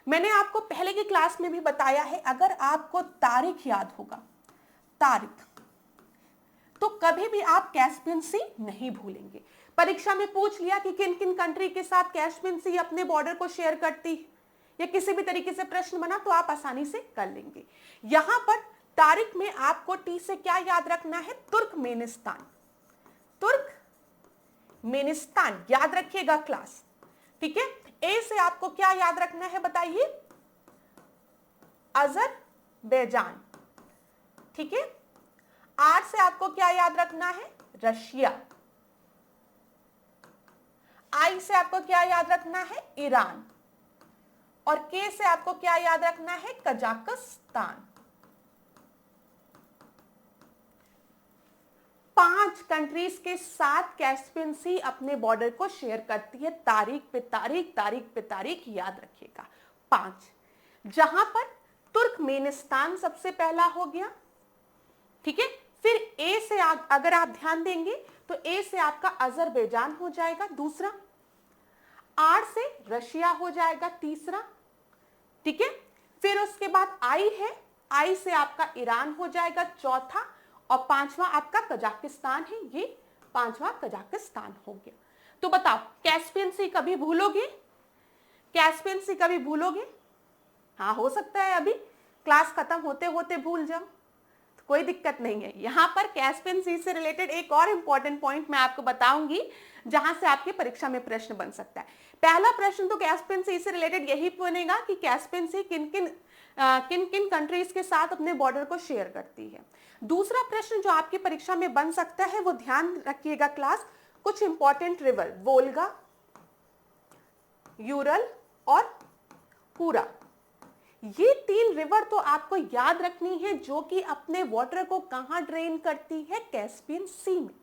मैंने आपको पहले की क्लास में भी बताया है, अगर आपको तारीख याद होगा, तारीख, तो कभी भी आप कैस्पियन सी नहीं भूलेंगे। परीक्षा में पूछ लिया कि किन किन कंट्री के साथ कैस्पियन सी अपने बॉर्डर को शेयर करती है, या किसी भी तरीके से प्रश्न बना तो आप आसानी से कर लेंगे। यहां पर तारीख में आपको टी से क्या याद रखना है? तुर्कमेनिस्तान। तुर्कमेनिस्तान याद रखिएगा क्लास, ठीक है। ए से आपको क्या याद रखना है बताइए? अजरबैजान, ठीक है। आर से आपको क्या याद रखना है? रशिया। आई से आपको क्या याद रखना है? ईरान। और के से आपको क्या याद रखना है? कजाकिस्तान। 5 कंट्रीज के साथ कैस्पियन सी अपने बॉर्डर को शेयर करती है। तारीख पे तारीख, तारीख पे तारीख याद रखिएगा 5, जहां पर तुर्कमेनिस्तान सबसे पहला हो गया, ठीक है। फिर ए से अगर आप ध्यान देंगे तो ए से आपका अजरबैजान हो जाएगा दूसरा, आर से रशिया हो जाएगा तीसरा, ठीक है। फिर उसके बाद आई है, आई से आपका ईरान हो जाएगा चौथा, और 5वां आपका कजाकिस्तान है, ये 5वां कजाकिस्तान हो गया। तो बताओ कैस्पियन सी कभी भूलोगे? कैस्पियन सी कभी भूलोगे? हाँ, हो सकता है अभी क्लास खत्म होते होते भूल जाओ, तो कोई दिक्कत नहीं है। यहां पर कैस्पियन सी से रिलेटेड एक और इंपॉर्टेंट पॉइंट मैं आपको बताऊंगी, जहां से आपकी परीक्षा में प्रश्न बन सकता है। पहला प्रश्न तो कैस्पियन सी से रिलेटेड यही बनेगा कि कैस्पियन सी किन किन कंट्रीज के साथ अपने बॉर्डर को शेयर करती है। दूसरा प्रश्न जो आपकी परीक्षा में बन सकता है, वो ध्यान रखिएगा क्लास, कुछ इंपॉर्टेंट रिवर, वोल्गा, यूरल और कुरा, ये 3 रिवर तो आपको याद रखनी है, जो कि अपने वाटर को कहां ड्रेन करती है? कैस्पियन सी में।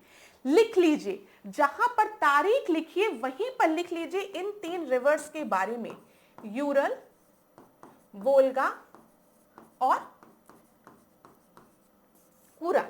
लिख लीजिए, जहां पर तारीख लिखिए वहीं पर लिख लीजिए इन 3 रिवर्स के बारे में, यूरल, वोल्गा और कुरा।